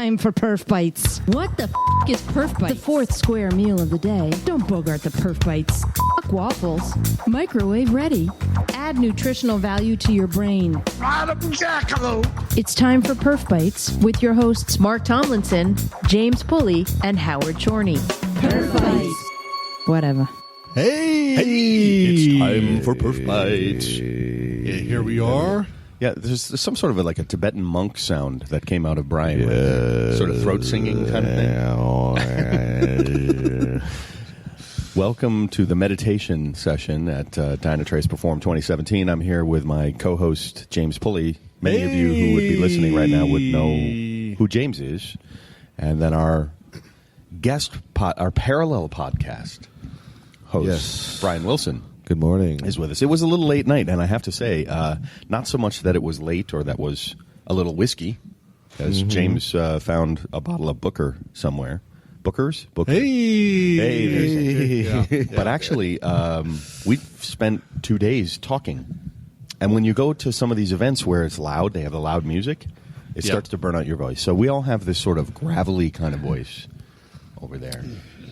time for Perf Bites. What the f*** is Perf Bites? The fourth square meal of the day. Don't bogart the Perf Bites. F*** waffles. Microwave ready. Add nutritional value to your brain. It's time for Perf Bites with your hosts Mark Tomlinson, James Pulley, and Howard Chorney. Perf Bites. Whatever. Hey! It's time for Perf Bites. Yeah, here we are. Yeah, there's some sort of like a Tibetan monk sound that came out of Brian. Right? Sort of throat singing kind of thing. Welcome to the meditation session at Dynatrace Perform 2017. I'm here with my co-host, James Pulley. Many of you who would be listening right now would know who James is. And then our guest, our parallel podcast host, Brian Wilson. Good morning. Is with us. It was a little late night, and I have to say, not so much that it was late or that was a little whiskey, as James found a bottle of Booker somewhere. Booker's? Booker. Hey! But actually, we spent 2 days talking. And when you go to some of these events where it's loud, they have the loud music, it starts to burn out your voice. So we all have this sort of gravelly kind of voice over there.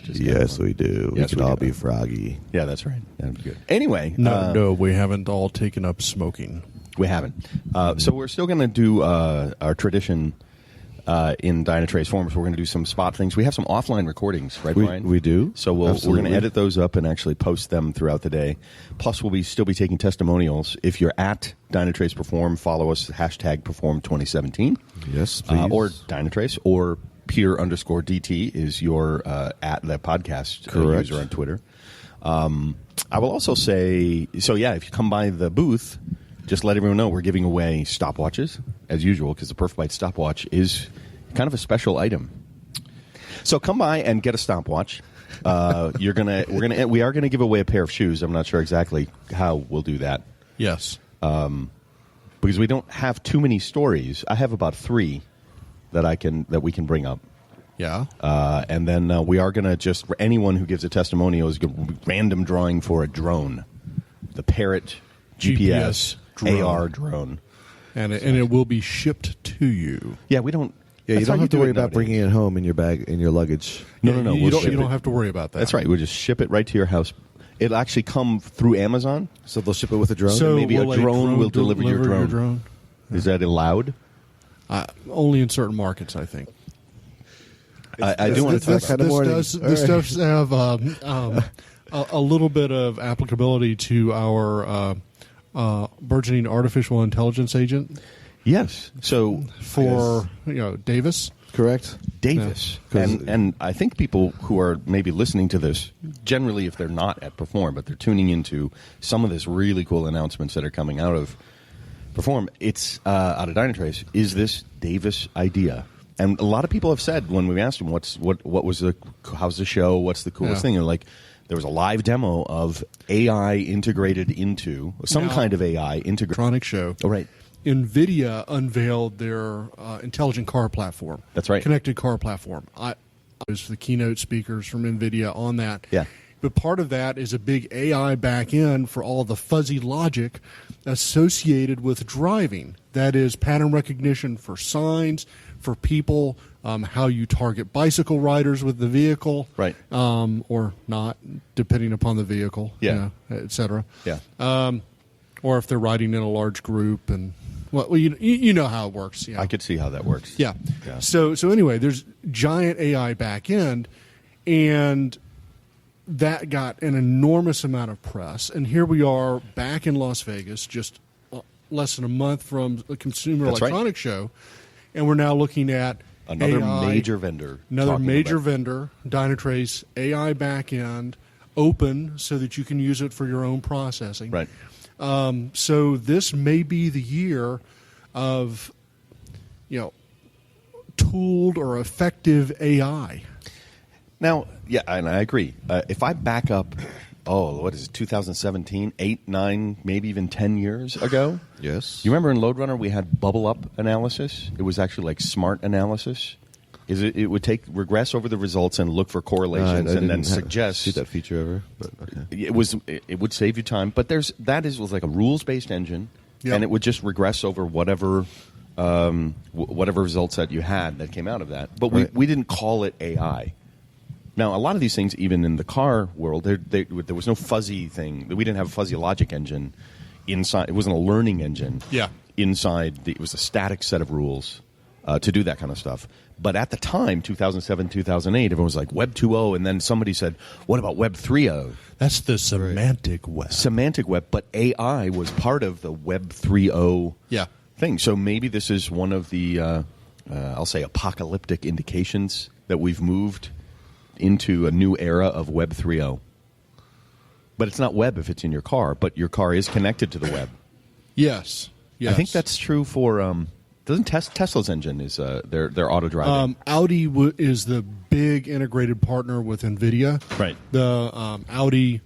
Yes, we do. Yes, we can all be froggy. Yeah, that's right. That'd be good. Anyway. No, we haven't all taken up smoking. We haven't. So we're still going to do our tradition in Dynatrace forums. We're going to do some spot things. We have some offline recordings, right, Brian? We do. So we're going to edit those up and actually post them throughout the day. Plus, we'll still be taking testimonials. If you're at Dynatrace Perform, follow us, hashtag Perform 2017. Yes, please. Or Dynatrace, or Peer_DT is your at the podcast user on Twitter. I will also say, so yeah, if you come by the booth, just let everyone know we're giving away stopwatches as usual because the Perf Bite stopwatch is kind of a special item. So come by and get a stopwatch. We are gonna give away a pair of shoes. I'm not sure exactly how we'll do that. Yes, because we don't have too many stories. I have about 3 that we can bring up. Yeah. And then we are going to just, anyone who gives a testimonial is going to random drawing for a drone. The Parrot GPS drone. AR drone. And it will be shipped to you. Yeah, we don't. Yeah, you don't have to worry about nowadays. bringing it home in your bag, in your luggage. No. You We'll don't have to worry about that. That's right. We'll just ship it right to your house. It'll actually come through Amazon. So they'll ship it with a drone? So maybe a will drone will deliver your drone. Is that allowed? Only in certain markets, I think. I do want to talk about this does have a little bit of applicability to our burgeoning artificial intelligence agent. Yes. So for Davis. Correct. Davis. Yeah. And I think people who are maybe listening to this, generally if they're not at Perform, but they're tuning into some of this really cool announcements that are coming out of Perform, it's out of Dynatrace, is this Davis idea. And a lot of people have said when we asked them how's the show, what's the coolest thing, and like there was a live demo of AI integrated into some kind of AI integrated electronic show. Oh, right. NVIDIA unveiled their intelligent car platform. That's right. Connected car platform. I was the keynote speakers from NVIDIA on that. Yeah. But part of that is a big AI back end for all the fuzzy logic associated with driving. That is pattern recognition for signs, for people, how you target bicycle riders with the vehicle. Right. Or not, depending upon the vehicle. Yeah. Et cetera. Yeah. Or if they're riding in a large group and... Well, you know how it works. Yeah. I could see how that works. Yeah. So anyway, there's giant AI back end, and that got an enormous amount of press. And here we are back in Las Vegas, just less than a month from the Consumer Electronics Show, and we're now looking at another AI, major vendor. Vendor, Dynatrace, AI back end, open so that you can use it for your own processing. Right. So this may be the year of, tooled or effective AI. Now, yeah, and I agree. If I back up, what is it, 2017, 8, 9, maybe even 10 years ago? Yes. You remember in LoadRunner we had bubble-up analysis? It was actually like smart analysis. It would regress over the results and look for correlations and then suggest. See that feature ever? But, okay. It would save you time, but was like a rules-based engine, and it would just regress over whatever whatever results that you had that came out of that. But we didn't call it AI. Now, a lot of these things, even in the car world, there was no fuzzy thing. We didn't have a fuzzy logic engine inside. It wasn't a learning engine. Yeah. Inside, it was a static set of rules to do that kind of stuff. But at the time, 2007, 2008, everyone was like Web 2.0, and then somebody said, what about Web 3.0? That's the semantic web. Semantic web, but AI was part of the Web 3.0 thing. So maybe this is one of the, I'll say, apocalyptic indications that we've moved into a new era of Web 3.0. But it's not web if it's in your car, but your car is connected to the web. Yes. I think that's true for doesn't Tesla's engine is their auto driving. Audi is the big integrated partner with NVIDIA. Right. The Audi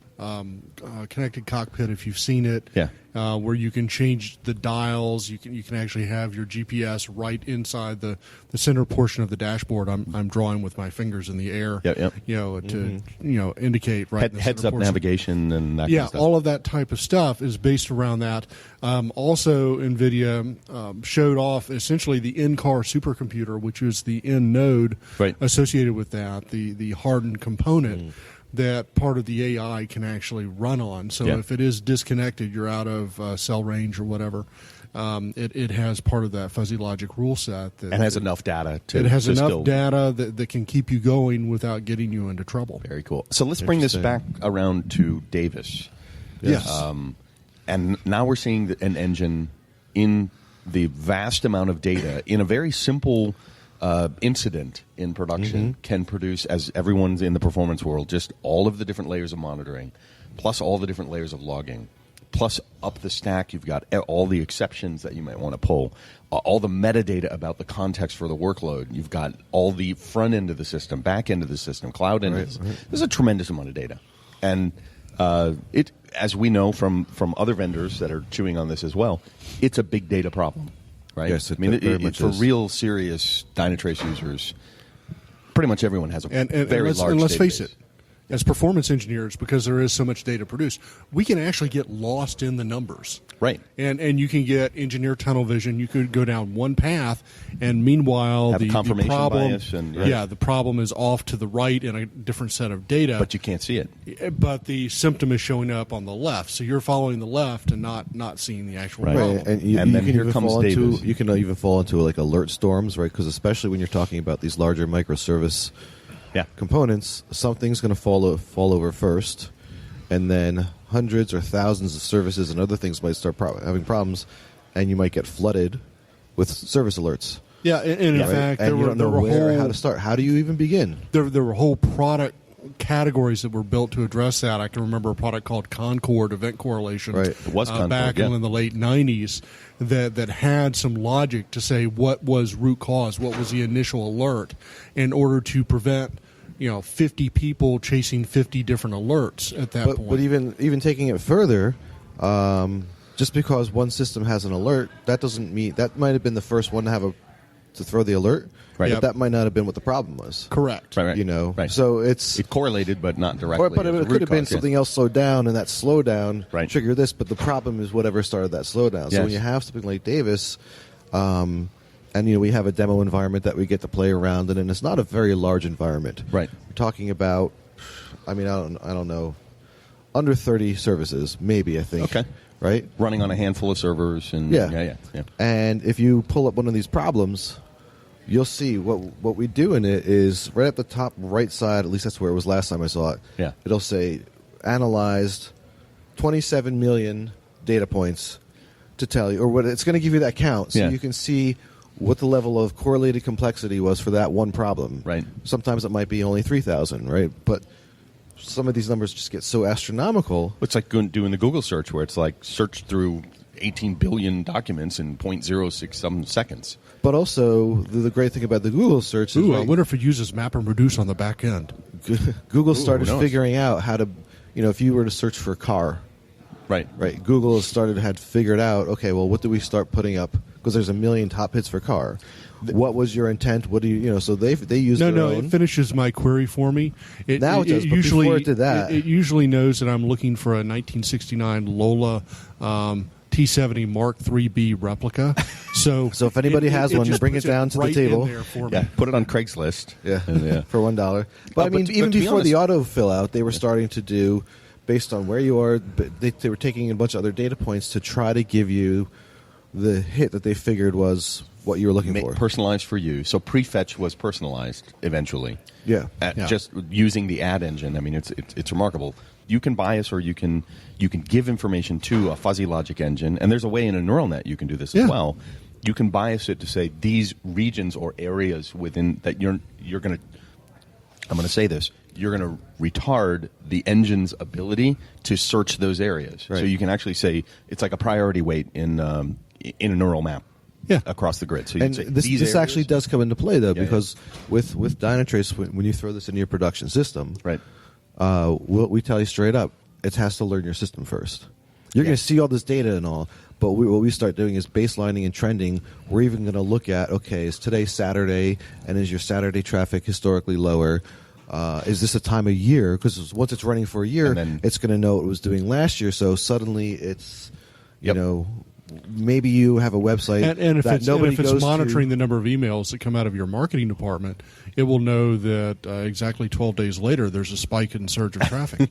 connected cockpit, if you've seen it, where you can change the dials. You can actually have your GPS right inside the center portion of the dashboard. I'm drawing with my fingers in the air. To indicate right. Heads up navigation and that kind of stuff. All of that type of stuff is based around that. Also, NVIDIA showed off essentially the in-car supercomputer, which is the in node associated with that, the hardened component. That part of the AI can actually run on. So if it is disconnected, you're out of cell range or whatever, it has part of that fuzzy logic rule set. That, and has enough data to... It has enough data that can keep you going without getting you into trouble. Very cool. So let's bring this back around to Davis. Yes. And now we're seeing an engine in the vast amount of data in a very simple... incident in production can produce, as everyone's in the performance world, just all of the different layers of monitoring, plus all the different layers of logging, plus up the stack you've got all the exceptions that you might want to pull, all the metadata about the context for the workload. You've got all the front end of the system, back end of the system, cloud end of the system. There's a tremendous amount of data. And it, as we know from other vendors that are chewing on this as well, it's a big data problem. Right? Yes, I mean, for real serious Dynatrace users, pretty much everyone has a very large And let's database. face it, as performance engineers, because there is so much data produced, we can actually get lost in the numbers. Right. And you can get engineer tunnel vision. You could go down one path, and meanwhile, Have the confirmation problem, bias and the problem is off to the right in a different set of data. But you can't see it. But the symptom is showing up on the left, so you're following the left and not seeing the actual problem. And then can here even comes fall Davis. you can even fall into like alert storms, right? Because especially when you're talking about these larger microservice components, something's going to fall over first, and then hundreds or thousands of services and other things might start having problems, and you might get flooded with service alerts. Yeah, and in fact, and you don't know where or how to start. How do you even begin? There were whole product categories that were built to address that. I can remember a product called Concord, Event Correlation, It was Concord, back in the late 90s, that had some logic to say what was root cause, what was the initial alert, in order to prevent 50 people chasing 50 different alerts at that point. But even taking it further, just because one system has an alert, that doesn't mean that might have been the first one to throw the alert. Right. But that might not have been what the problem was. Correct. Right. Right. So it correlated, but not directly. But it could have been something else slowed down, and that slowdown triggered this. But the problem is whatever started that slowdown. So when you have something like Davis, and we have a demo environment that we get to play around in, and it's not a very large environment. Right. We're talking about, I don't know, under 30 services, maybe, I think. Okay. Right? Running on a handful of servers. And yeah. And if you pull up one of these problems, you'll see what we do in it is right at the top right side, at least that's where it was last time I saw it. Yeah. It'll say analyzed 27 million data points to tell you, or what it's going to give you that count, so you can see what the level of correlated complexity was for that one problem. Right. Sometimes it might be only 3,000, right? But some of these numbers just get so astronomical. It's like doing the Google search, where it's like search through 18 billion documents in 0.06 seconds. But also, the great thing about the Google search is... I wonder if it uses map and reduce on the back end. Google started figuring out how to... if you were to search for a car... Right. Google had figured out, okay, well, what do we start putting up? Because there's a million top hits for car. What was your intent? What do you, so they use their own. It finishes my query for me. Now it does, but before it did that. It usually knows that I'm looking for a 1969 Lola T70 Mark IIIB replica. So if anybody has one, just bring puts it down to right the table. in there for me. Put it on Craigslist. For $1. But I mean, even to be before honest, the auto fill out, they were starting to do, based on where you are, they were taking a bunch of other data points to try to give you the hit that they figured was what you were looking for. Personalized for you. So prefetch was personalized eventually. Yeah. Just using the ad engine. I mean, it's remarkable. You can bias, or you can give information to a fuzzy logic engine, and there's a way in a neural net you can do this as well. You can bias it to say these regions or areas within that you're going to. I'm going to say this. You're going to retard the engine's ability to search those areas. Right. So you can actually say it's like a priority weight in a neural map. Across the grid. So and this actually does come into play, though, because with Dynatrace, when you throw this into your production system, right? We tell you straight up, it has to learn your system first. You're going to see all this data and all, but what we start doing is baselining and trending. We're even going to look at, okay, is today Saturday, and is your Saturday traffic historically lower? Is this a time of year? Because once it's running for a year, it's going to know what it was doing last year. So suddenly it's, you know, maybe you have a website and if that nobody if it's goes monitoring to. the number of emails that come out of your marketing department, it will know that exactly 12 days later there's a spike in surge of traffic.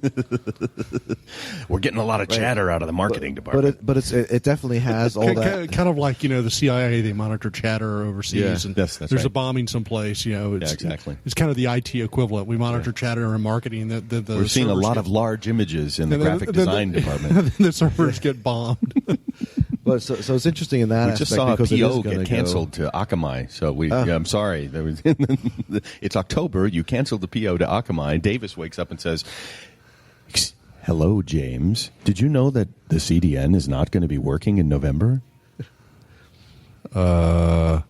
We're getting a lot of chatter out of the marketing department. But it definitely has all that. Kind of like, the CIA, they monitor chatter overseas. And that's there's right. a bombing someplace. It's, exactly. It's kind of the IT equivalent. We monitor chatter in marketing. We're seeing a lot of large images in the graphic design department. The servers get bombed. But so it's interesting in that we aspect. just saw a because PO get canceled to Akamai. So I'm sorry. It's October. You canceled the PO to Akamai. Davis wakes up and says, "Hello, James. Did you know that the CDN is not going to be working in November?" How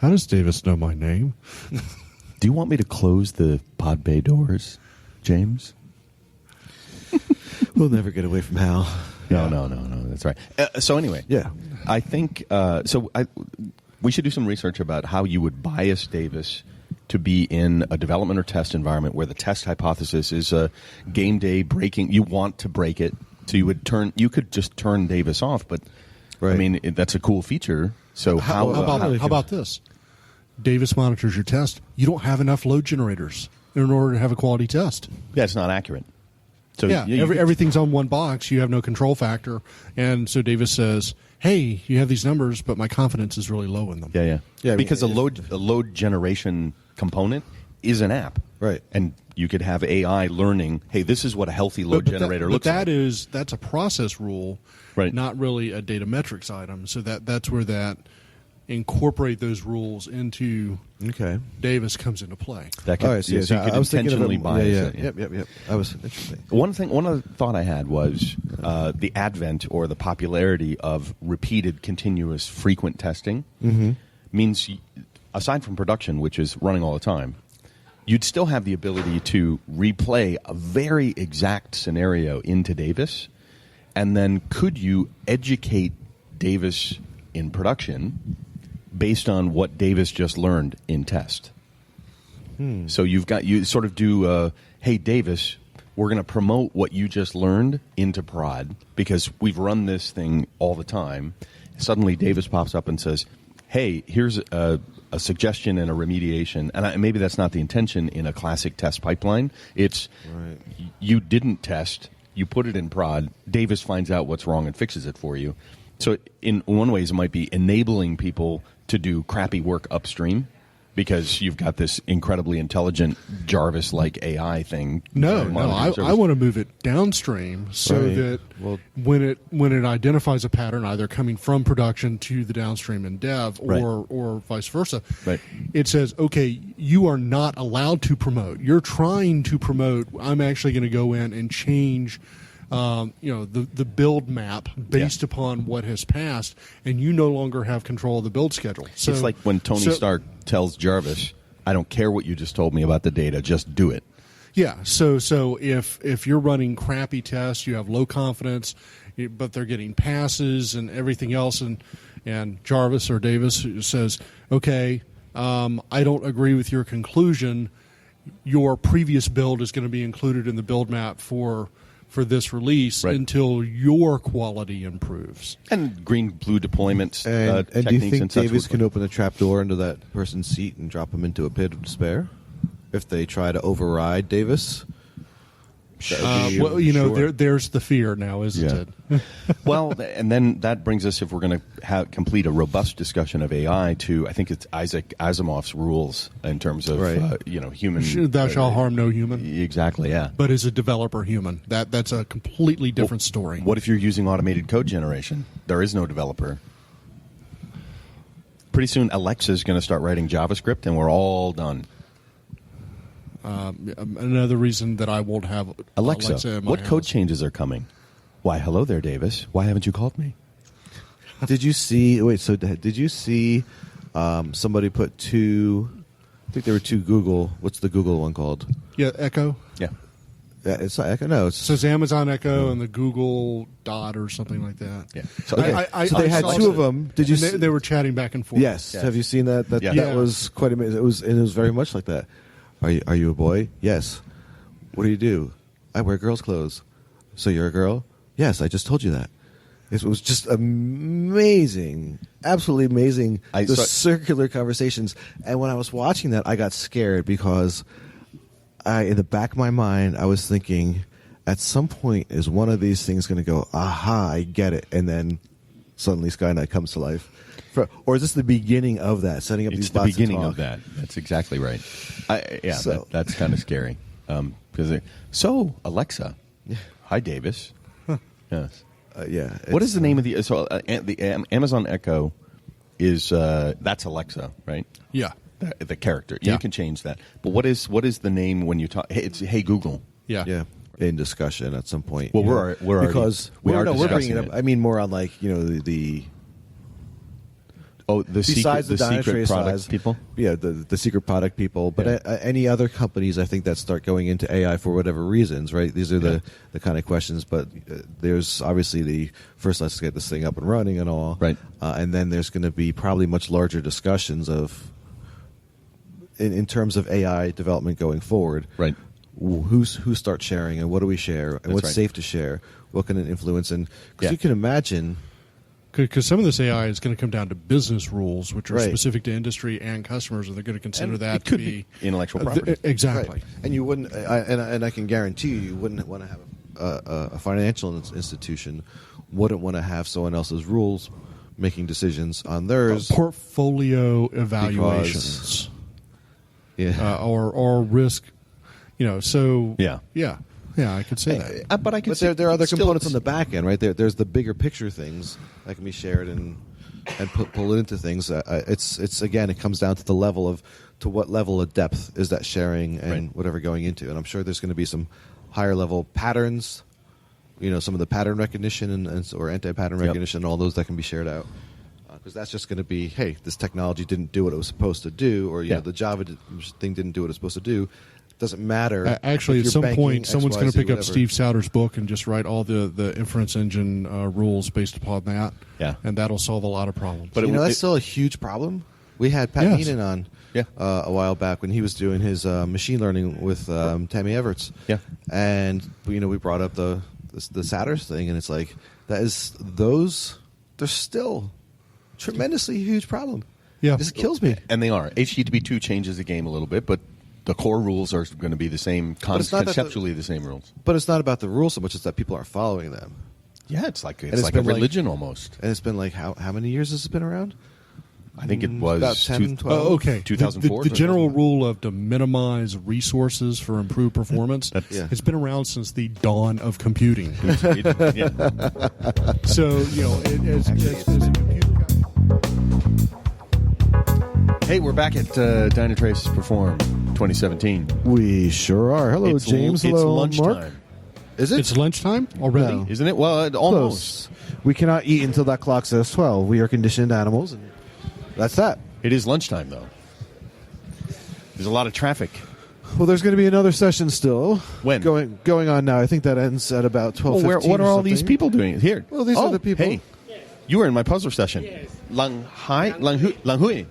does Davis know my name? Do you want me to close the pod bay doors, James? We'll never get away from Hal. No. That's right. So anyway, I think we should do some research about how you would bias Davis to be in a development or test environment where the test hypothesis is a game day breaking. You want to break it, so you could just turn Davis off. But I mean, that's a cool feature. So how about this? Davis monitors your test. You don't have enough load generators in order to have a quality test. Yeah, it's not accurate. So everything's on one box. You have no control factor, and so Davis says, "Hey, you have these numbers, but my confidence is really low in them." Yeah. Because a load generation component is an app, right? And you could have AI learning, "Hey, this is what a healthy load generator looks like." But that's a process rule, right? Not really a data metrics item. So that's where that incorporate those rules into Davis comes into play. That could, so you could I was intentionally bias it. Yep. That was interesting. One other thought I had was the advent or the popularity of repeated, continuous, frequent testing means, aside from production, which is running all the time, you'd still have the ability to replay a very exact scenario into Davis, and then could you educate Davis in production based on what Davis just learned in test? So you sort of do, hey, Davis, we're going to promote what you just learned into prod because we've run this thing all the time. Suddenly Davis pops up and says, hey, here's a suggestion and a remediation. And maybe that's not the intention in a classic test pipeline. It's you didn't test, you put it in prod, Davis finds out what's wrong and fixes it for you. So in one way, it might be enabling people to do crappy work upstream because you've got this incredibly intelligent Jarvis-like AI thing. No, I want to move it downstream so that when it identifies a pattern, either coming from production to the downstream in dev or vice versa, it says, okay, you are not allowed to promote. You're trying to promote. I'm actually going to go in and change the build map based upon what has passed, and you no longer have control of the build schedule. So it's like when Tony Stark tells Jarvis, I don't care what you just told me about the data, just do it. Yeah, so if you're running crappy tests, you have low confidence, but they're getting passes and everything else, and Jarvis or Davis says, okay, I don't agree with your conclusion, your previous build is going to be included in the build map for for this release until your quality improves. And green-blue deployments And do you techniques think and such Davis would- can open a trap door into that person's seat and drop them into a pit of despair if they try to override Davis? Well, there's the fear now, isn't it? Well, and then that brings us, if we're going to complete a robust discussion of AI, to I think it's Isaac Asimov's rules in terms of human. Thou shalt harm no human. Exactly. Yeah. But is a developer human? That's a completely different story. What if you're using automated code generation? There is no developer. Pretty soon, Alexa is going to start writing JavaScript, and we're all done. Another reason that I won't have Alexa in my what house. code changes are coming? Why, hello there, Davis. Why haven't you called me? Did you see? Wait. So did you see? Somebody put two. I think there were two Google. What's the Google one called? Yeah, Echo. Yeah. It's not Echo. No, It says Amazon Echo and the Google Dot or something like that. Yeah. So they had saw two it. of them. Did you? And they were chatting back and forth. Yes. Have you seen that? That Yeah. was quite amazing. It was very much like that. Are you a boy? Yes. What do you do? I wear girls' clothes. So you're a girl? Yes. I just told you that. It was just amazing, absolutely amazing. The circular conversations. And when I was watching that, I got scared because in the back of my mind, I was thinking, at some point, is one of these things going to go, aha, I get it, and then suddenly Skynet comes to life. Or is this the beginning of that, setting up these bots? It's the beginning of that. That's exactly right. That's kind of scary. So, Alexa. Hi, Davis. Yes. What is the name of the... So, the Amazon Echo is... that's Alexa, right? Yeah. The character. Yeah. You can change that. But what is the name when you talk... It's Hey, Google. Yeah. Yeah. In discussion at some point. Well, we're we're bringing discussing it up. it. I mean, more on like the besides besides the secret Dynatrace product guys, people. Yeah, the secret product people. But any other companies, I think that start going into AI for whatever reasons, right? These are the kind of questions. But there's obviously the first, let's get this thing up and running and all, right? And then there's going to be probably much larger discussions of in terms of AI development going forward, right? Who starts sharing and what do we share and what's safe to share? What can it influence? And because you can imagine, because some of this AI is going to come down to business rules, which are specific to industry and customers, and they're going to consider that to be intellectual property. Exactly. Right. And you wouldn't, and I can guarantee you wouldn't want to have a financial institution wouldn't want to have someone else's rules making decisions on theirs. Portfolio evaluations, or risk. So I could say that. But I can. But there are other components on the back end, right? There's the bigger picture things that can be shared and pull it into things. It's again, it comes down to the level of what level of depth is that sharing and whatever going into. And I'm sure there's going to be some higher level patterns. Some of the pattern recognition or anti-pattern recognition, and all those that can be shared out. Because that's just going to be, hey, this technology didn't do what it was supposed to do, or the Java thing didn't do what it's supposed to do. Doesn't matter. Actually, at some point, someone's going to pick up whatever. Steve Sauter's book and just write all the inference engine rules based upon that. Yeah, and that'll solve a lot. Of problems. But that's still a huge problem. We had Pat Meenan on a while back when he was doing his machine learning with Tammy Everts. Yeah, and we brought up the Satters thing, and it's like they're still tremendously huge problem. Yeah, this kills me. And they are. HTTP2 changes the game a little bit, but the core rules are going to be the same, conceptually the same rules. But it's not about the rules so much; it's that people aren't following them. Yeah, it's like a religion almost. And it's been like how many years has it been around? I think it was about 10, 12. Okay, 2004. The general rule of to minimize resources for improved performance has been around since the dawn of computing. So as a computer guy. Hey, we're back at Dynatrace Perform 2017. We sure are. Hello, James. Hello, it's Mark. lunchtime. Is it? It's lunchtime already? No. Isn't it? Well, almost. Close. We cannot eat until that clock says 12. We are conditioned animals, and that's that. It is lunchtime, though. There's a lot of traffic. Well, there's going to be another session still. When? Going on now. I think that ends at about 12:15. What are all these people doing here? Well, these are the people. Hey, you were in my puzzle session. Yes. Lang Hui.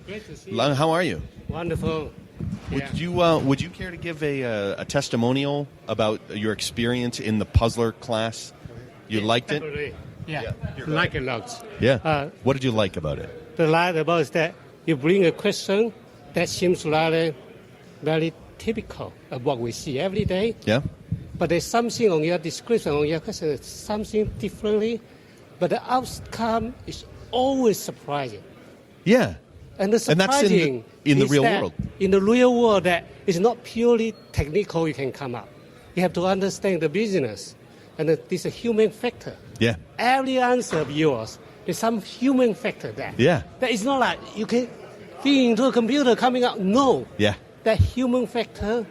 Great to see you. Lang, how are you? Wonderful. Would you care to give a testimonial about your experience in the puzzler class? You liked it? Definitely. Yeah. Like a lot. Yeah. What did you like about it? The like about is that you bring a question that seems rather very typical of what we see every day. Yeah. But there's something on your description, on your question, something differently. But the outcome is always surprising. Yeah. And the surprising in the is real that world. In the real world, that it's not purely technical you can come up. You have to understand the business. And there's a human factor. Yeah. Every answer of yours, there's some human factor there. Yeah. That is not like you can feed into a computer coming out. No. Yeah. That human factor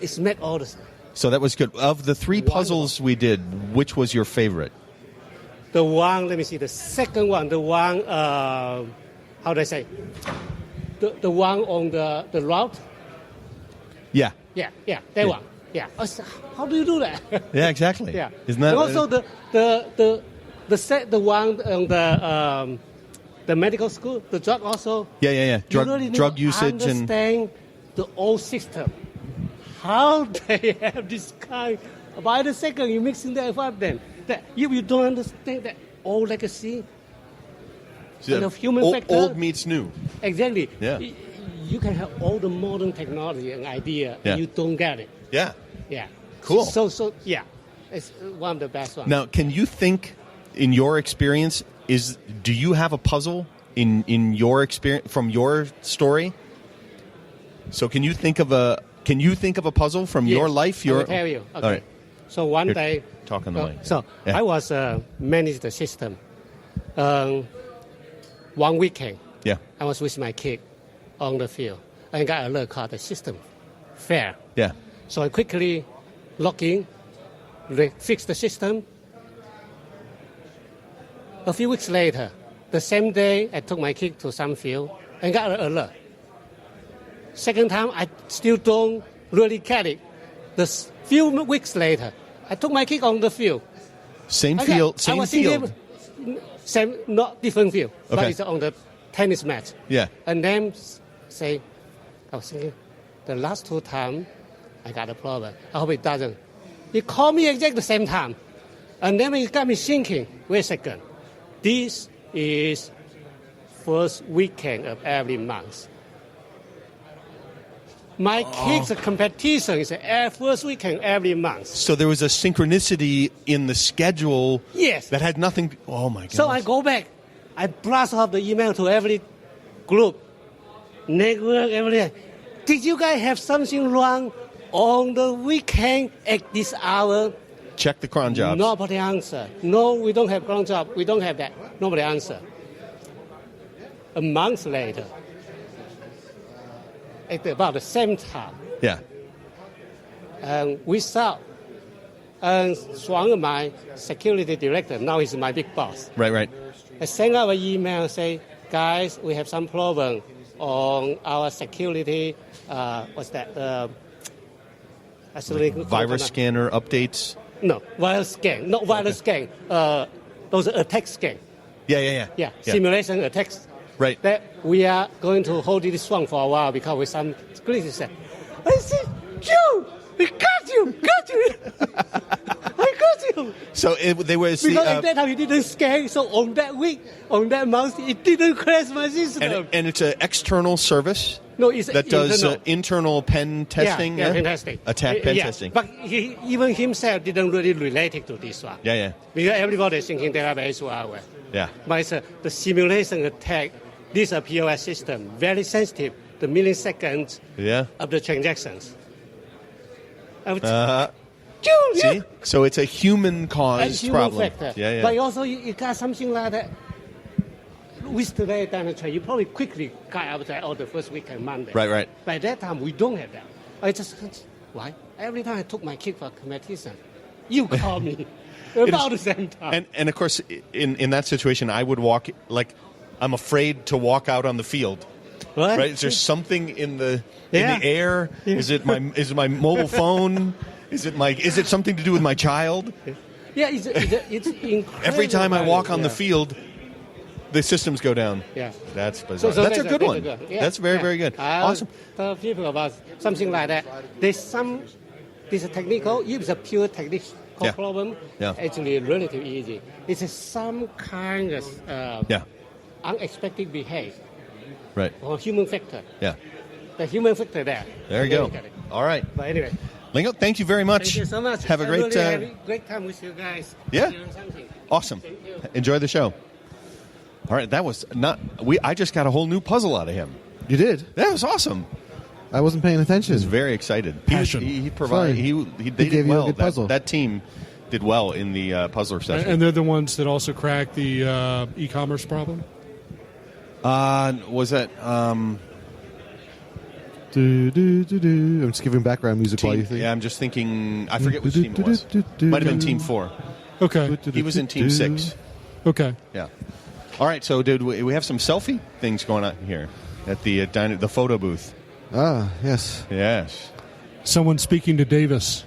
is make all the sense. So that was good. Of the 3 puzzles we did, which was your favorite? The one, let me see, the second one, the one, how do I say? The one on the route? Yeah. Yeah, that one. Yeah. How do you do that? Yeah, exactly. Yeah. Isn't that... And also the one on the medical school, the drug also. Yeah. You really Drug usage understand the old system. How they have this kind. By the second you mixing that up, then that you don't understand that old legacy. And of human factor. Old meets new. Exactly. Yeah. You can have all the modern technology and idea, and you don't get it. Yeah. Yeah. Cool. So yeah, it's one of the best ones. Now, can you think, in your experience, do you have a puzzle in your experience from your story? So can you think of a puzzle from your life? I will tell you. Okay. All right. So one day, talk on the mic. So Yeah. I was manage the system. One weekend, Yeah. I was with my kid on the field. I got a alert called the system fair. Yeah. So I quickly log in, fix the system. A few weeks later, the same day, I took my kid to some field and got an alert. Second time, I still don't really get it. The few weeks later, I took my kid on the field. Same Okay, field. I Same was field. Same, not different field, but Okay. it's on the tennis match. Yeah. And then I was thinking, the last 2 times, I got a problem. I hope it doesn't. He called me exactly the same time. And then it got me thinking, wait a second. This is first weekend of every month. My kids' competition is first weekend every month. So there was a synchronicity in the schedule. Yes. That had nothing. Oh my goodness. So I go back. I blast off the email to every group, network, everything. Did you guys have something wrong on the weekend at this hour? Check the cron jobs. Nobody answer. No, we don't have cron job. We don't have that. Nobody answer. A month later, at about the same time, Yeah. we saw Shuang, my security director, now he's my big boss. Right. I sent out an email say, guys, we have some problem on our security. What's that? Virus scanner updates. No, virus scan. Not virus scan. Those are attack scan. Yeah. Yeah, simulation attacks. Right. That we are going to hold this one for a while because with some security set. I said, Joe, we got you. I got you. So they were Because at that time it didn't scan, so on that week, on that month, it didn't crash my system. and it's an external service. No, it's that does internal. Internal pen testing. Yeah, pen testing. Attack pen testing. But even himself didn't really relate it to this one. Yeah. Because everybody is thinking database malware. Yeah. But it's the simulation attack. This is a POS system, very sensitive, the milliseconds of the transactions. See? So it's a human caused problem. Factor. Yeah. But also you got something like that. With today Dynatrace, you probably quickly got out there the first weekend Monday. Right. By that time, we don't have that. I just, why? Every time I took my kid for competition, you call me about the same time. And of course, in that situation, I would walk, like, I'm afraid to walk out on the field. What? Right? Is there something in the air? Is it my mobile phone? Is it something to do with my child? Yeah, it's incredible. Every time I walk on the field, The systems go down. Yeah. That's bizarre. So that's a good one. Yeah. That's very good. Awesome. Tell people about something like that. This is technical. If it's a pure technical problem, actually relatively easy. It's some kind of unexpected behavior. Right. Or human factor. Yeah. The human factor there. There you go. All right. But anyway. Lingo, thank you very much. Thank you so much. Have a great great time with you guys. Yeah. Awesome. Enjoy the show. All right, that was not. I just got a whole new puzzle out of him. You did? That was awesome. I wasn't paying attention. He was very excited. Passion. He provided. They did well. A good puzzle. That team did well in the puzzler session. And they're the ones that also cracked the e-commerce problem. Was that? I'm just giving background music while you think. Yeah, I'm just thinking. I forget which team it was. Might have been Team 4. Okay. He was in Team 6. Okay. Yeah. All right, so dude, we have some selfie things going on here at the photo booth. Ah, yes. Yes. Someone speaking to Davis.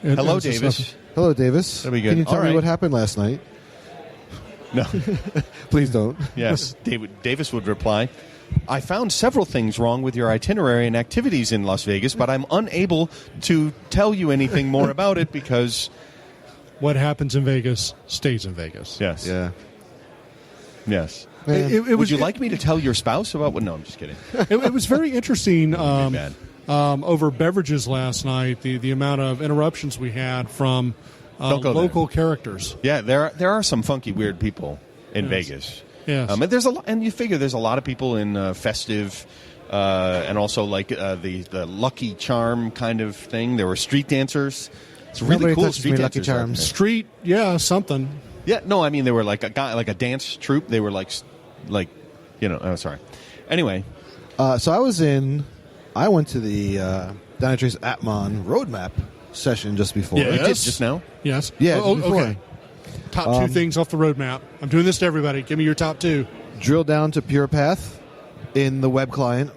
Hello, Davis. Hello, Davis. That'd be good. Can you tell All me right. what happened last night? No. Please don't. Yes. Davis would reply, I found several things wrong with your itinerary and activities in Las Vegas, but I'm unable to tell you anything more about it because... What happens in Vegas stays in Vegas. Yes. Yeah. Yes. Would you like me to tell your spouse about what? No, I'm just kidding. It was very interesting over beverages last night, the amount of interruptions we had from local characters. Yeah, there are some funky, weird people in Vegas. Yes. And you figure there's a lot of people in festive and also like the Lucky Charm kind of thing. There were street dancers. It's really Nobody cool touches street me, dancers. Lucky Charms. Street, something. Yeah, no, I mean they were like a dance troupe. They were like sorry. Anyway, so I went to the Dynatrace Atmon roadmap session just before. Yes. You did just now? Yes. Yeah, just before. Okay. Top 2 things off the roadmap. I'm doing this to everybody. Give me your top 2. Drill down to Pure Path in the web client.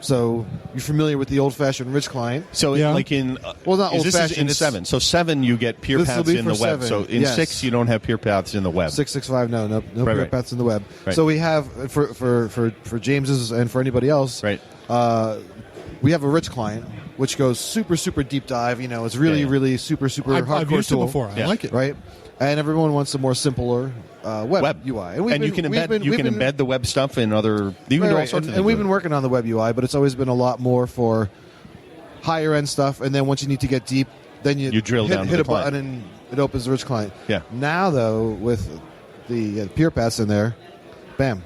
So you're familiar with the old-fashioned rich client. So like in not this old-fashioned. Is in 7. So 7 you get pure paths in the web. 7. So in 6 you don't have pure paths in the web. 665 no pure paths in the web. Right. So we have for James's and for anybody else. Right. We have a rich client which goes super super deep dive. It's really really super super hardcore I've used tool. it before. I like it. Right. And everyone wants a more simpler web UI. And you can embed the web stuff in other. You can do all sorts of things. And we've been working on the web UI, but it's always been a lot more for higher end stuff. And then once you need to get deep, then you drill down to hit the a button and it opens the rich client. Yeah. Now though, with the Pure Paths in there, bam,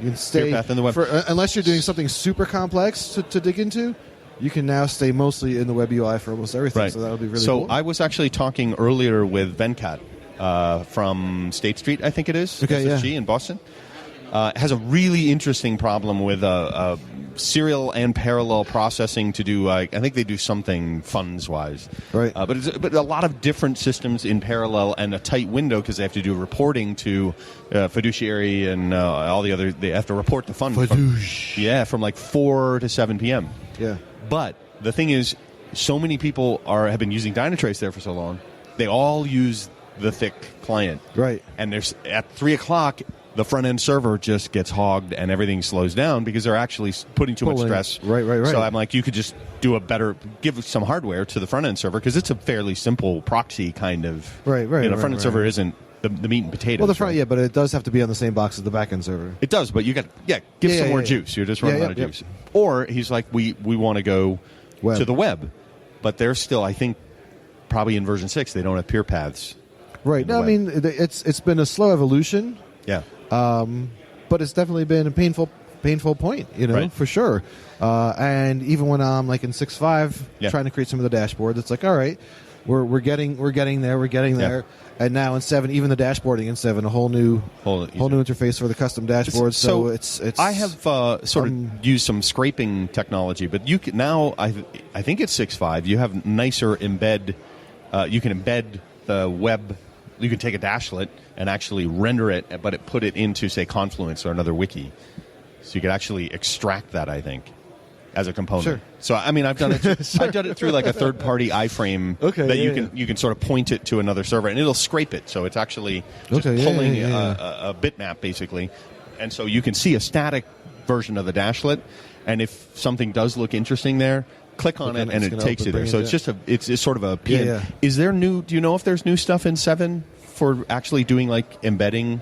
you can stay Pure Path in the web. Unless you're doing something super complex to dig into. You can now stay mostly in the web UI for almost everything, right. so that'll be really cool. cool. So I was actually talking earlier with Venkat from State Street, I think it is, SSG in Boston. Has a really interesting problem with serial and parallel processing to do. I think they do something funds-wise, right? But a lot of different systems in parallel and a tight window because they have to do reporting to fiduciary and all the other. They have to report the fund. From like 4 to 7 p.m. Yeah. But the thing is, so many people have been using Dynatrace there for so long. They all use the thick client, right? And there's at 3 o'clock, the front end server just gets hogged and everything slows down because they're actually putting too much stress. Right. So I'm like, you could just give some hardware to the front end server because it's a fairly simple proxy kind of. Right. Front end server isn't the meat and potatoes. Well, the front, but it does have to be on the same box as the back end server. It does, but you got give some more juice. You're just running out of juice. Or he's like, we want to go to the web, but they're still, I think, probably in version 6 they don't have pure paths. Right. No, I mean it's been a slow evolution. Yeah. But it's definitely been a painful point, for sure. And even when I'm like in 6.5 trying to create some of the dashboards, it's like, all right, we're getting there. And now in 7, even the dashboarding in 7, a whole new interface for the custom dashboards. So it's I have sort of used some scraping technology, but you can now I think it's 6.5. You have nicer embed. You can embed the web. You can take a dashlet and actually render it, but put it into say Confluence or another wiki. So you could actually extract that. I think. as a component. Sure. So I mean, I've done it. I've done it through like a third-party iframe that you can sort of point it to another server, and it'll scrape it. So it's actually just pulling a bitmap basically, and so you can see a static version of the dashlet. And if something does look interesting there, click on it, and it takes you there. So it's sort of a PM. Yeah. Is there new? Do you know if there's new stuff in 7 for actually doing like embedding?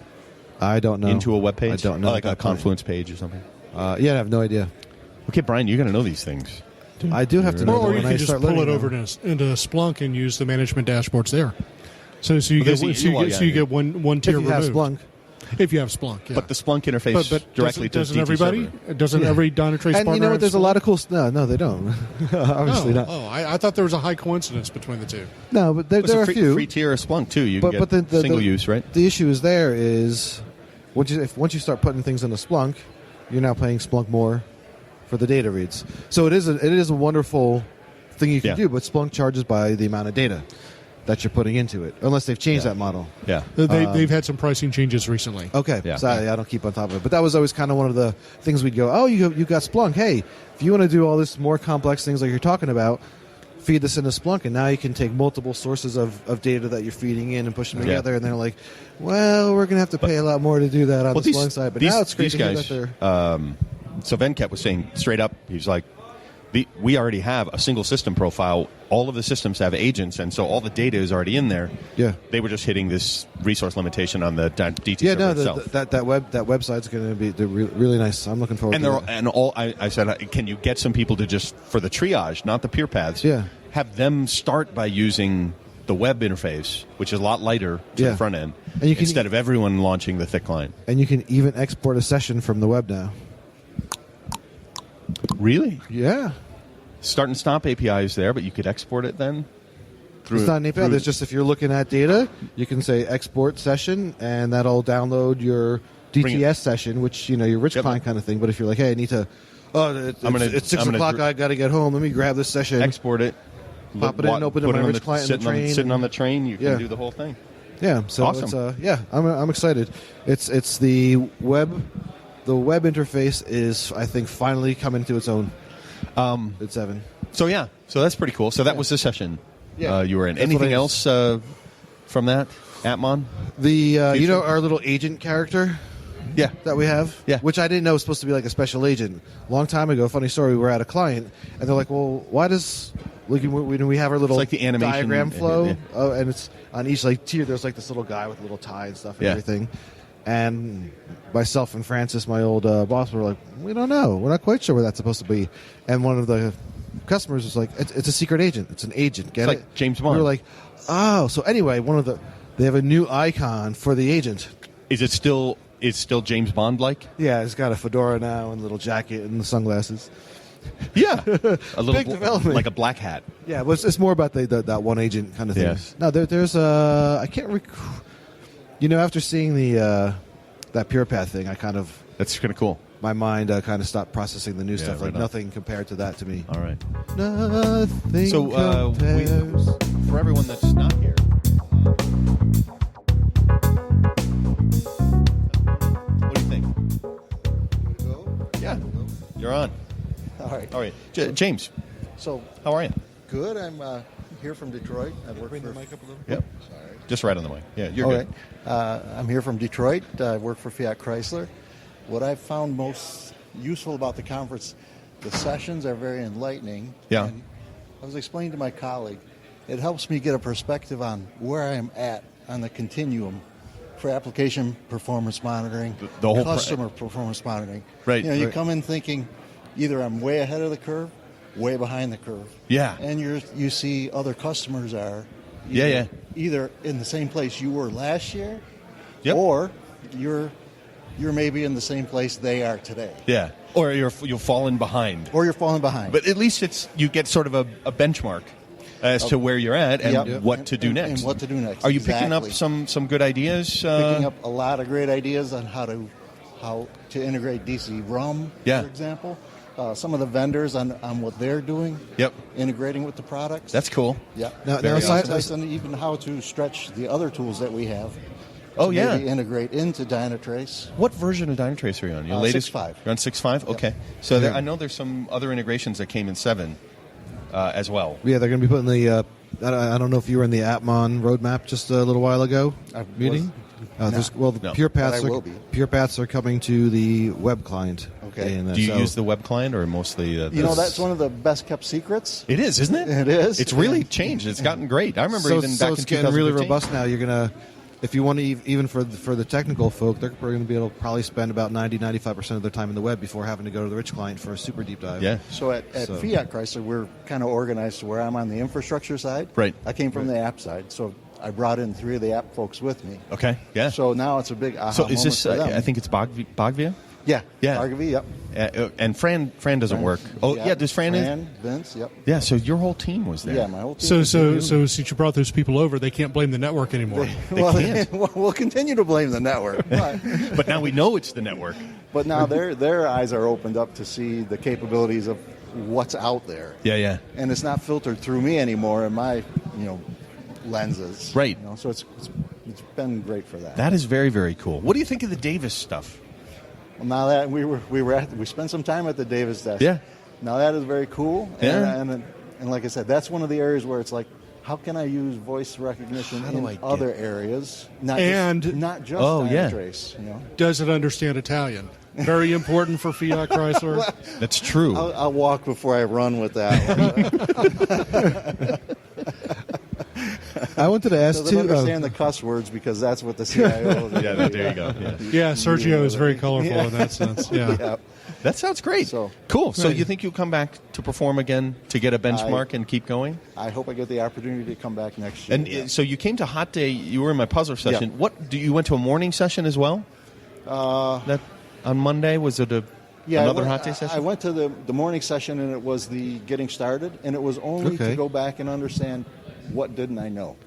I don't know. Into a web page? I don't know. Like a Confluence page or something? I have no idea. Okay, Brian, you're going to know these things. I do have to know. Or you when can I just start pull it learning over them. into Splunk and use the management dashboards there. So you Well, get one tier If you have removed. Splunk. If you have Splunk, yeah. But the Splunk interface but directly doesn't to DT everybody? server. Doesn't every Dynatrace And partner you know what? have There's a Splunk? lot of cool. No, they don't. Obviously not. I thought there was a high coincidence between the two. No, but there It's are a a few. free tier of Splunk too. You but can but get the single use, right? The issue is there is once you start putting things into Splunk, you're now paying Splunk more for the data reads. So it is a wonderful thing you can do, but Splunk charges by the amount of data that you're putting into it, unless they've changed that model. Yeah. They've had some pricing changes recently. Okay, Yeah. so I don't keep on top of it, but that was always kind of one of the things we'd go, oh, you got Splunk. Hey, if you want to do all this more complex things like you're talking about, feed this into Splunk, and now you can take multiple sources of data that you're feeding in and push them together, and they're like, well, we're going to have to pay a lot more to do that on the Splunk side. But now it's great to hear that they're... So Venkat was saying straight up, he's like, we already have a single system profile. All of the systems have agents, and so all the data is already in there. Yeah. They were just hitting this resource limitation on the DT server itself. that website's going to be really nice. I'm looking forward to that. I said, can you get some people to just, for the triage, not the peer paths, have them start by using the web interface, which is a lot lighter to the front end, and you can, instead of everyone launching the thick client. And you can even export a session from the web now. Really? Yeah. Start and stop API is there, but you could export it then? It's not an API. There's just, if you're looking at data, you can say export session, and that'll download your DTS session, which, your rich client kind of thing. But if you're like, hey, I need to, it's 6 o'clock, I got to get home, let me grab this session. Export it. Pop it in, open it in my rich client in the train. Sitting on the train, you can do the whole thing. Yeah, so awesome. I'm excited. It's the web. The web interface is, I think, finally coming to its own. At 7. So that's pretty cool. So that was the session you were in. That's anything else from that, Atmon? Our little agent character. Yeah, that we have. Yeah, which I didn't know was supposed to be like a special agent. Long time ago, funny story. We were at a client, and they're like, "Well, why does when we have our little like the animation diagram flow, and it's on each tier. There's this little guy with a little tie and stuff and everything." And myself and Francis, my old boss, were like, we don't know. We're not quite sure where that's supposed to be. And one of the customers was like, it's a secret agent. It's an agent. Get it's it? Like James Bond. We were like, oh. So anyway, they have a new icon for the agent. Is it still James Bond like? Yeah, he's got a fedora now and a little jacket and the sunglasses. Yeah, a little big development, like a black hat. Yeah, but it's more about that one agent kind of thing. Yes. No, there's I can't recall. After seeing that Pure Path thing, that's kind of cool. My mind kind of stopped processing the new stuff. Like nothing compared to that to me. All right. Nothing. So for everyone that's not here, what do you think? Yeah, you're on. All right. James. So how are you? Good. I'm here from Detroit. I work Bring for the mic up a little. Yep. Sorry. Just right on the mic. Yeah, you're All good. right. I'm here from Detroit. I work for Fiat Chrysler. What I've found most useful about the conference, the sessions are very enlightening. Yeah. And I was explaining to my colleague, it helps me get a perspective on where I am at on the continuum for application performance monitoring, the whole customer performance monitoring. Right. You come in thinking either I'm way ahead of the curve, way behind the curve. Yeah. And you see other customers are either in the same place you were last year, or you're maybe in the same place they are today. Yeah. Or you're falling behind. But at least you get sort of a benchmark as to where you're at and what to do next. And what to do next. Are you picking up some good ideas? Picking up a lot of great ideas on how to integrate DC RUM, for example. Some of the vendors on what they're doing. Yep. Integrating with the products. That's cool. Yeah. Now and even how to stretch the other tools that we have maybe integrate into Dynatrace. What version of Dynatrace are you on? Your latest 6.5. You're on 6.5? Okay. So I know there's some other integrations that came in 7 as well. Yeah, they're going to be putting the. I don't know if you were in the Appmon roadmap just a little while ago meeting. Pure Paths are coming to the web client. Okay. Do you use the web client or mostly? That's one of the best kept secrets. It is, isn't it? It is. It's really changed. It's gotten great. I remember even back in 2015. It's getting really robust now. You're gonna, if you want to, even for the technical folk, they're going to be able to probably spend about 90-95% of their time in the web before having to go to the rich client for a super deep dive. Yeah. So at Fiat Chrysler, we're kind of organized to where I'm on the infrastructure side. Right. I came from the app side, so I brought in 3 of the app folks with me. Okay. Yeah. So now it's a big aha So is moment this? for them. I think it's Bogvia. Yeah. Yeah. Argovie, yep. And Fran doesn't work. Oh, yeah. Does Fran? Vince, yep. Yeah. So your whole team was there. Yeah, my whole team. So since you brought those people over, they can't blame the network anymore. They can't. We'll continue to blame the network. But now we know it's the network. But now their eyes are opened up to see the capabilities of what's out there. Yeah. And it's not filtered through me anymore in my, lenses. Right. So it's been great for that. That is very, very cool. What do you think of the Davis stuff? Well, now that we spent some time at the Davis desk. Yeah. Now that is very cool. Yeah. And like I said, that's one of the areas where it's like, how can I use voice recognition in other areas? Not just Dynatrace. Does it understand Italian? Very important for Fiat Chrysler. That's true. I'll walk before I run with that. I wanted to ask too. Understand the cuss words because that's what the CIO. Yeah, there you go. Yeah, Sergio is very colorful in that sense. Yeah. That sounds great. Cool. So you think you'll come back to perform again to get a benchmark and keep going? I hope I get the opportunity to come back next year. And so you came to Hot Day. You were in my puzzler session. Yeah. You went to a morning session as well? That on Monday, was it another Hot Day session? I went to the morning session, and it was the getting started, and it was only to go back and understand what didn't I know.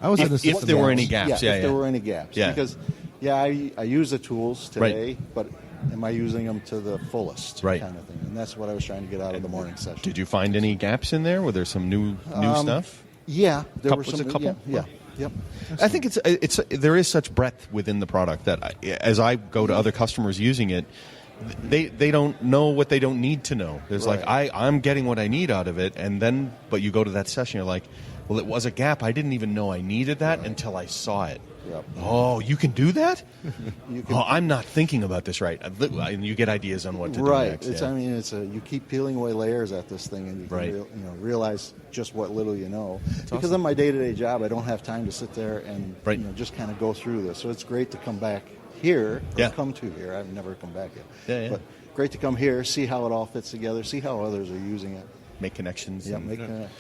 I was if there were any gaps. If there were any gaps. Yeah. Because, I use the tools today, but am I using them to the fullest kind of thing? And that's what I was trying to get out of the morning session. Did you find any gaps in there? Were there some new stuff? Yeah. There were some. A couple? Yeah. Yep. I think there is such breadth within the product that as I go to other customers using it, they don't know what they don't need to know. There's like I'm getting what I need out of it, but you go to that session, you're like, well, it was a gap. I didn't even know I needed that until I saw it. Yep. Oh, you can do that? I'm not thinking about this right. And you get ideas on what to do next. You keep peeling away layers at this thing, and you can realize just what little you know. Because of my day-to-day job, I don't have time to sit there and just kind of go through this. So it's great to come back here, come to here. I've never come back yet. But great to come here, see how it all fits together, see how others are using it. Make connections.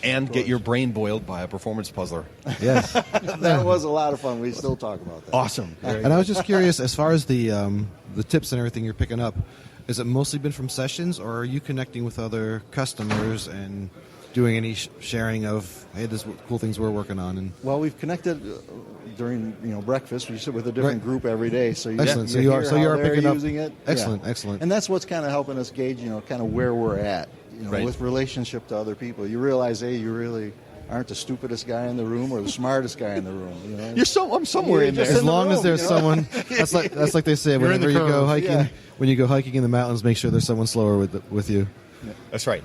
And get your brain boiled by a performance puzzler. Yes. That was a lot of fun. We still talk about that. Awesome. And I was just curious, as far as the tips and everything you're picking up, has it mostly been from sessions, or are you connecting with other customers and doing any sharing of, hey, this is what cool things we're working on? And well, we've connected during breakfast. We sit with a different group every day, so excellent. So you are picking up using it. Excellent, excellent. And that's what's kind of helping us gauge, kind of where we're at. With relationship to other people, you realize, hey, you really aren't the stupidest guy in the room or the smartest guy in the room. I'm somewhere in there. As long as there's someone, that's like they say whenever you go hiking. Yeah. When you go hiking in the mountains, make sure there's someone slower with you. Yeah. That's right.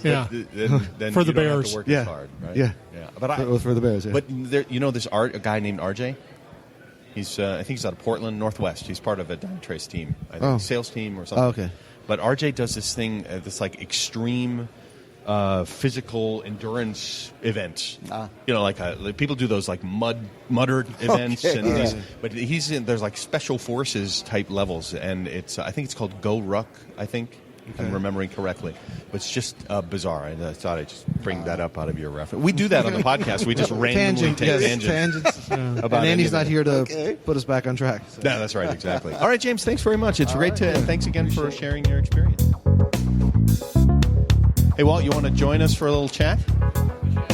Yeah. Then for the you don't bears. have to work as hard, right? Yeah. But for the bears. Yeah. But there's a guy named RJ. He's I think he's out of Portland, Northwest. He's part of a Dynatrace team, I think, sales team or something. Oh, okay. But RJ does this thing, this like extreme physical endurance events. Like people do those like mudder events, but there's like special forces type levels, and I think it's called Go Ruck. I think. If I'm remembering correctly. But it's just bizarre. I thought I'd just bring that up out of your reference. We do that on the podcast. We just randomly take tangents. And Andy's not here to put us back on track. So. No, that's right, exactly. All right, James, thanks very much. It's great and thanks again for sharing your experience. Hey, Walt, you want to join us for a little chat?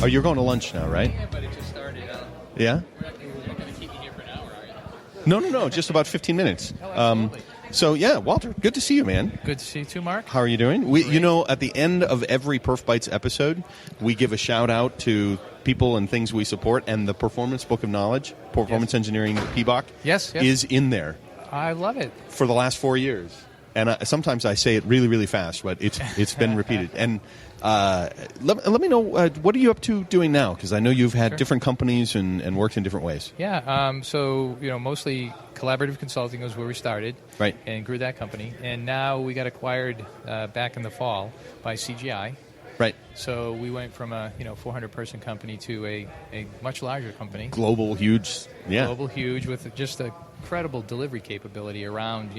Oh, you're going to lunch now, right? Yeah, but it just started. Yeah? You're not going to keep me here for an hour, are you? No, just about 15 minutes. So, yeah, Walter, good to see you, man. Good to see you too, Mark. How are you doing? At the end of every Perf Bites episode, we give a shout-out to people and things we support, and the Performance Book of Knowledge, Performance Engineering PBOK, is in there. I love it. For the last 4 years. And sometimes I say it really, really fast, but it's been repeated. And let me know, what are you up to doing now? Because I know you've had different companies and worked in different ways. Yeah, so mostly collaborative consulting was where we started, right, and grew that company. And now we got acquired back in the fall by CGI. Right. So we went from a 400-person company to a much larger company. Global, huge. Yeah. Global, huge, with just a credible delivery capability around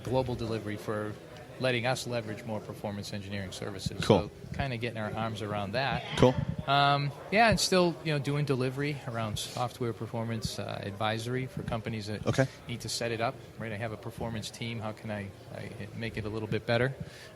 global delivery for letting us leverage more performance engineering services. Cool. So kind of getting our arms around that. Cool. And still doing delivery around software performance advisory for companies that need to set it up. Right. I have a performance team. How can I make it a little bit better?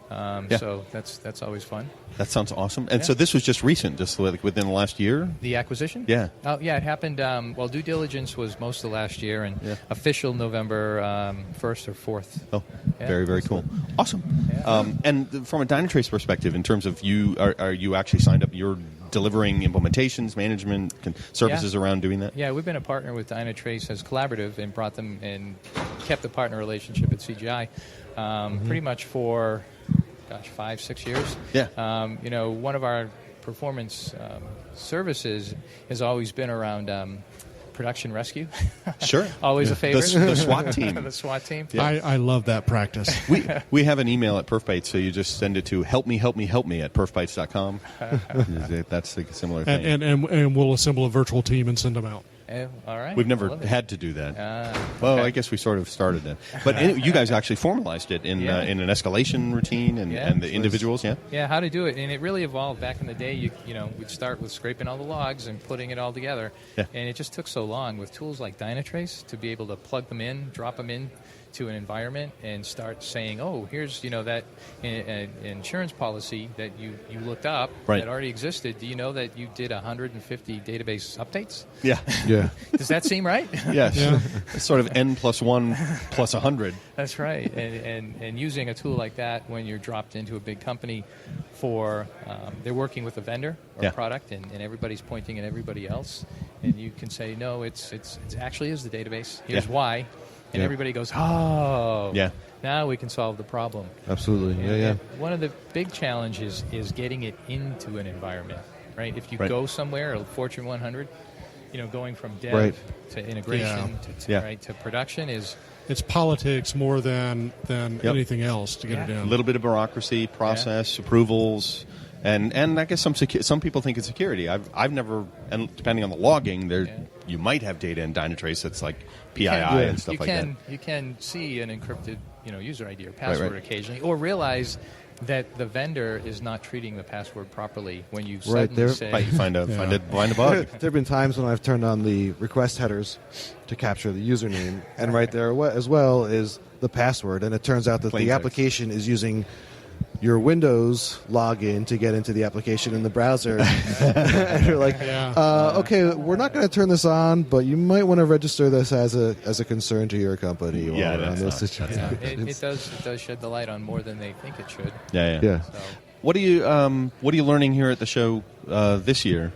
So that's always fun. That sounds awesome. And so this was just recent, just like within the last year? The acquisition? Yeah. Oh, yeah, it happened, due diligence was most of last year, and official November 1st or 4th. Oh, very, very cool. Awesome. Yeah. And from a Dynatrace perspective, in terms of you, are you actually signed up, you're delivering implementations, management, services around doing that? Yeah, we've been a partner with Dynatrace as collaborative and brought them and kept the partner relationship at CGI pretty much for 5-6 years. Yeah. One of our performance services has always been around production rescue. Sure. Always a favorite. The SWAT team. The SWAT team. Yeah. I love that practice. We have an email at PerfBites, so you just send it to help me at perfbites.com. That's a similar thing. And we'll assemble a virtual team and send them out. All right. We've never had to do that. Well, I guess we sort of started that. But you guys actually formalized it in an escalation routine and the individuals, Yeah, how to do it. And it really evolved. Back in the day, we'd start with scraping all the logs and putting it all together. Yeah. And it just took so long with tools like Dynatrace to be able to plug them in, drop them in to an environment and start saying, oh, here's that insurance policy that you looked up that already existed. Do you know that you did 150 database updates? Yeah. Does that seem right? Yes. Yeah. It's sort of N plus 1 plus 100. That's right. And using a tool like that when you're dropped into a big company for they're working with a vendor or product and everybody's pointing at everybody else, and you can say, no, it's actually is the database. Here's why. And everybody goes, oh, now we can solve the problem. Absolutely, and one of the big challenges is getting it into an environment, right? If you go somewhere, a Fortune 100, going from dev to integration to production is... It's politics more than anything else to get it in. A little bit of bureaucracy, process, approvals... And I guess some people think it's security. I've never, and depending on the logging, you might have data in Dynatrace that's like PII and stuff like that. You can see an encrypted user ID or password occasionally, or realize that the vendor is not treating the password properly when you suddenly say... you find a bug. There have been times when I've turned on the request headers to capture the username, and right there as well is the password, and it turns out that the application is using your Windows login to get into the application in the browser. And you're like, okay, we're not going to turn this on, but you might want to register this as a concern to your company. It does shed the light on more than they think it should. Yeah. So. What are you learning here at the show this year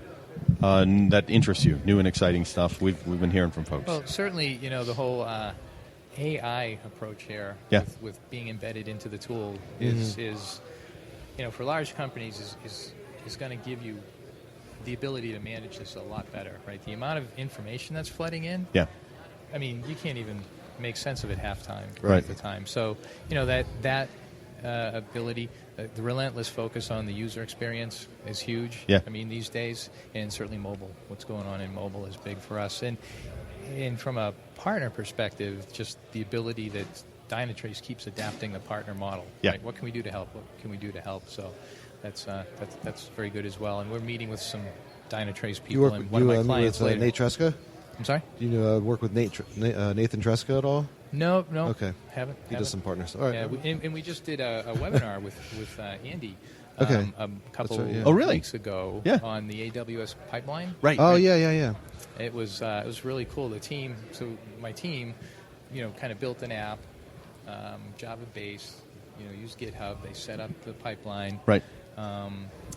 that interests you? New and exciting stuff we've been hearing from folks. Well, certainly, the whole AI approach here with being embedded into the tool is for large companies is going to give you the ability to manage this a lot better, right? The amount of information that's flooding in, I mean, you can't even make sense of it half the time. So, that ability, the relentless focus on the user experience is huge. I mean, these days, and certainly mobile. What's going on in mobile is big for us. And from a partner perspective, just the ability that Dynatrace keeps adapting the partner model. Right? What can we do to help? What can we do to help? So that's very good as well. And we're meeting with some Dynatrace people and one of my clients later. Nate Tresca? I'm sorry? Do you work with Nathan Tresca at all? No. Okay. Haven't. He does some partners. All right. Yeah, and we just did a webinar with Andy. Okay. A couple weeks ago on the AWS pipeline. Right. Oh, yeah. It was really cool. My team, kind of built an app Java based. Use GitHub. They set up the pipeline. Right.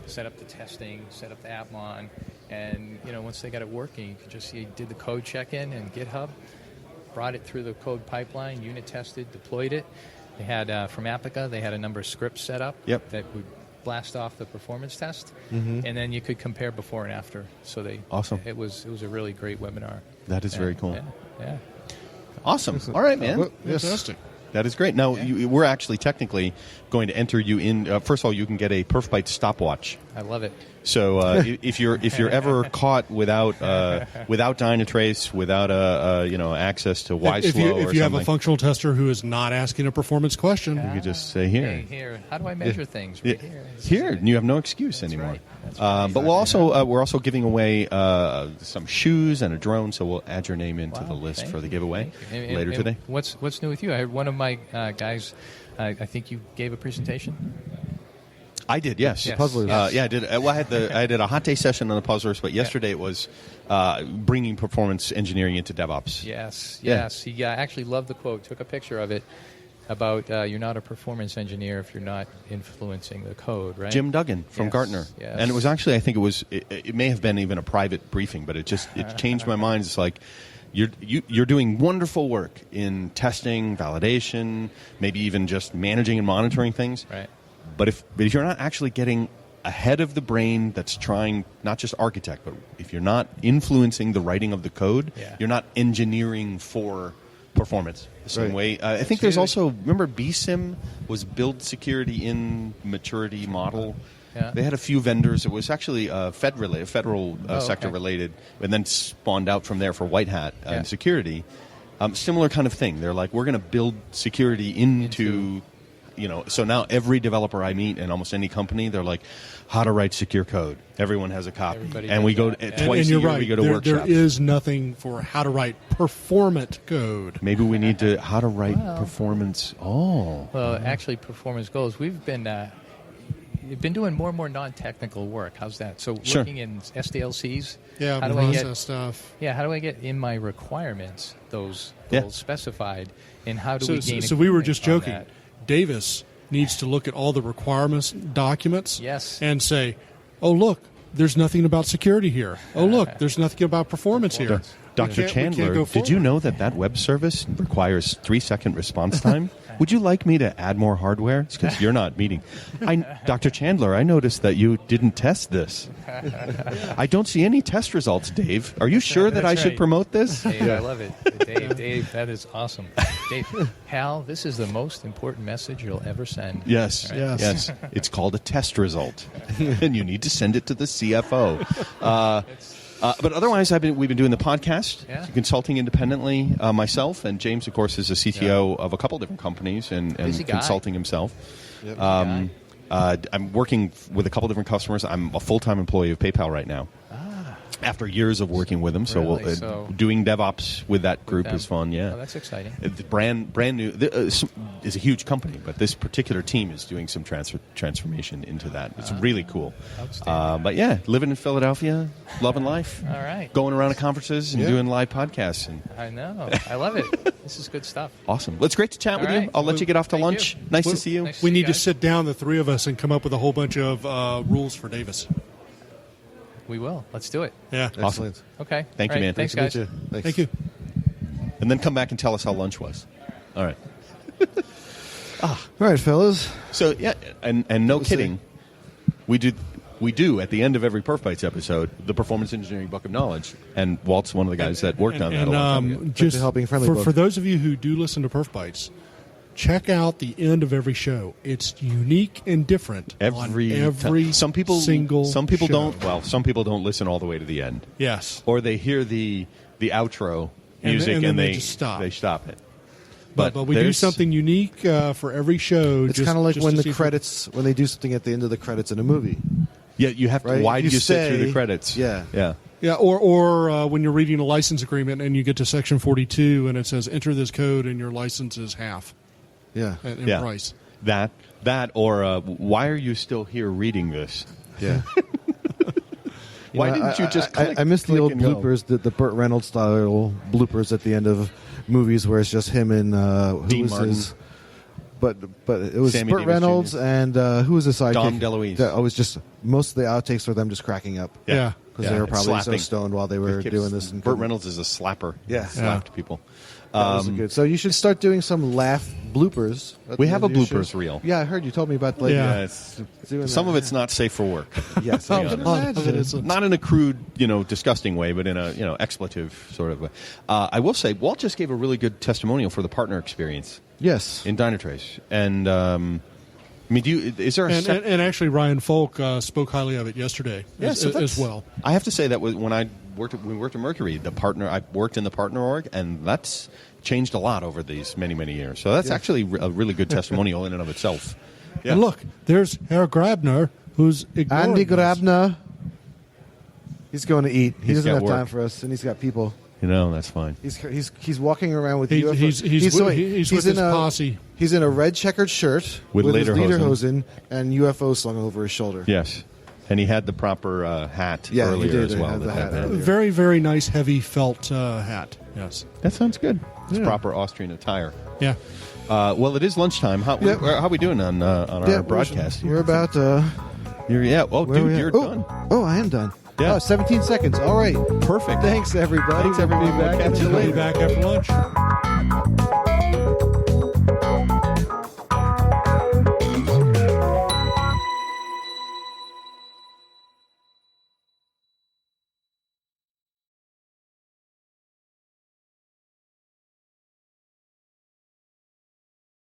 Set up the testing. Set up the app on. And once they got it working, you could just see did the code check-in and GitHub, brought it through the code pipeline, unit tested, deployed it. They had from Apica, they had a number of scripts set up that would blast off the performance test, and then you could compare before and after. So awesome. It was a really great webinar. That is very cool. Yeah. Awesome. All right, man. Fantastic. That is great. Now, we're actually technically going to enter you in. First of all, you can get a PerfBytes stopwatch. I love it. So if you're ever caught without Dynatrace, without access to YSlow if you something, have a functional tester who is not asking a performance question, you could just say here. Hey, here. How do I measure things? Right here. Here, you have no excuse anymore. Right. That's right. But we're also giving away some shoes and a drone, so we'll add your name into the list for the giveaway later today. What's new with you? I heard one of my guys. I think you gave a presentation. I did, yes. Puzzlers. I did. Well, I did a hot day session on the puzzlers, but yesterday it was bringing performance engineering into DevOps. Yes. He actually loved the quote. Took a picture of it about you're not a performance engineer if you're not influencing the code, right? Jim Duggan from Gartner, and it was actually it may have been even a private briefing, but it changed my mind. It's like you're doing wonderful work in testing, validation, maybe even just managing and monitoring things, right? But if you're not actually getting ahead of the brain that's trying, not just architect, but if you're not influencing the writing of the code, you're not engineering for performance the same way. I think there's also, remember BSIM was build security in maturity model. Yeah. They had a few vendors. It was actually federal sector related, and then spawned out from there for White Hat and security. Similar kind of thing. They're like, we're going to build security into so now every developer I meet in almost any company, they're like, how to write secure code. Everyone has a copy. And we go twice a year, right. we go to workshops. There is nothing for how to write performant code. Maybe we need to, how to write performance. Well, actually, performance goals. We've been doing more and more non-technical work. How's that? So working in SDLCs. Yeah, how do process stuff. Yeah, how do I get in my requirements those goals specified, and how do we gain? So we were just joking. Davis needs to look at all the requirements documents and say, oh, look, there's nothing about security here. Oh, look, there's nothing about performance here. Dr. Chandler, did you know that web service requires 3-second response time? Would you like me to add more hardware? It's because you're not meeting. Dr. Chandler, I noticed that you didn't test this. I don't see any test results, Dave. Are you sure that I should promote this? Dave, I love it. Dave, that is awesome. Dave, Hal, this is the most important message you'll ever send. Yes. It's called a test result, and you need to send it to the CFO. But otherwise, we've been doing the podcast, consulting independently. Myself and James, of course, is a CTO of a couple different companies and consulting himself. Yep. I'm working with a couple different customers. I'm a full-time employee of PayPal right now. After years of working with them, so doing DevOps with that group is fun. Yeah, that's exciting. It's brand new. Is a huge company, but this particular team is doing some transformation into that. It's really cool. But yeah, living in Philadelphia, loving life. All right, going around to conferences and doing live podcasts. And I know, I love it. This is good stuff. Awesome. Well, it's great to chat with you. I'll let you get off to lunch. Nice to see you. We need to sit down, the three of us, and come up with a whole bunch of rules for Davis. We will. Let's do it. Yeah. Awesome. Okay. Thank you, man. Thanks, guys. Thank you. And then come back and tell us how lunch was. All right. All right, fellas. So, yeah, and no kidding, we do at the end of every PerfBytes episode the Performance Engineering Book of Knowledge, and Walt's one of the guys that worked on that a long time ago. Just helping friendly for those of you who do listen to PerfBytes, check out the end of every show. It's unique and different every time. Some people show. don't. Well, some people don't listen all the way to the end. Yes, or they hear the outro music and they just stop. They stop it. But we do something unique for every show. It's kind of like when the credits, when they do something at the end of the credits in a movie. Yeah, you have to. Right? Why do you sit through the credits? Yeah. Yeah, or when you're reading a license agreement and you get to section 42 and it says enter this code and your license is half. Yeah. In price. That or why are you still here reading this? Yeah. Why didn't you just click, I miss the old bloopers, the Burt Reynolds style bloopers at the end of movies where it's just him and Dean Martin. But it was Sammy Burt Davis Reynolds Jr. and who was the sidekick? Dom DeLuise. I was just most of the outtakes were them just cracking up. Yeah. Because they were probably Slapping. so stoned while they were doing this. And Burt Reynolds is a slapper. Yeah. Slapped people. That was good. So you should start doing some laugh bloopers. We have a You should. bloopers reel. Yeah, I heard you told me about like doing Some that. of it's not safe for work. Yes, I can imagine. Not in a crude, disgusting way, but in a, expletive sort of way. I will say, Walt just gave a really good testimonial for the partner experience. Yes. In Dynatrace. And, is there a... And actually, Ryan Folk spoke highly of it yesterday as well. I have to say that when we worked at Mercury, I worked in the partner org, and that's changed a lot over these many, many years. So that's actually a really good testimonial in and of itself. Yeah. And look, there's Herr Grabner, who's ignoring Andy this. Grabner. He's going to eat. He He's doesn't got have work. time for us, and he's got people. That's fine. He's walking around with UFO. He's with his posse. He's in a red checkered shirt With his lederhosen. lederhosen and UFO slung over his shoulder. Yes. And he had the proper hat earlier he did. as He well. had the hat earlier. Very, very nice, heavy felt hat. Yes. That sounds good. It's Yeah. proper Austrian attire. Yeah. Well, it is lunchtime. How are we doing on our broadcast? We're about. You're done. Oh, I am done. Yeah. Oh, 17 seconds. All right. Perfect. Thanks, everybody. Thanks, everyone. We'll be back We'll catch you We'll be later. back after lunch.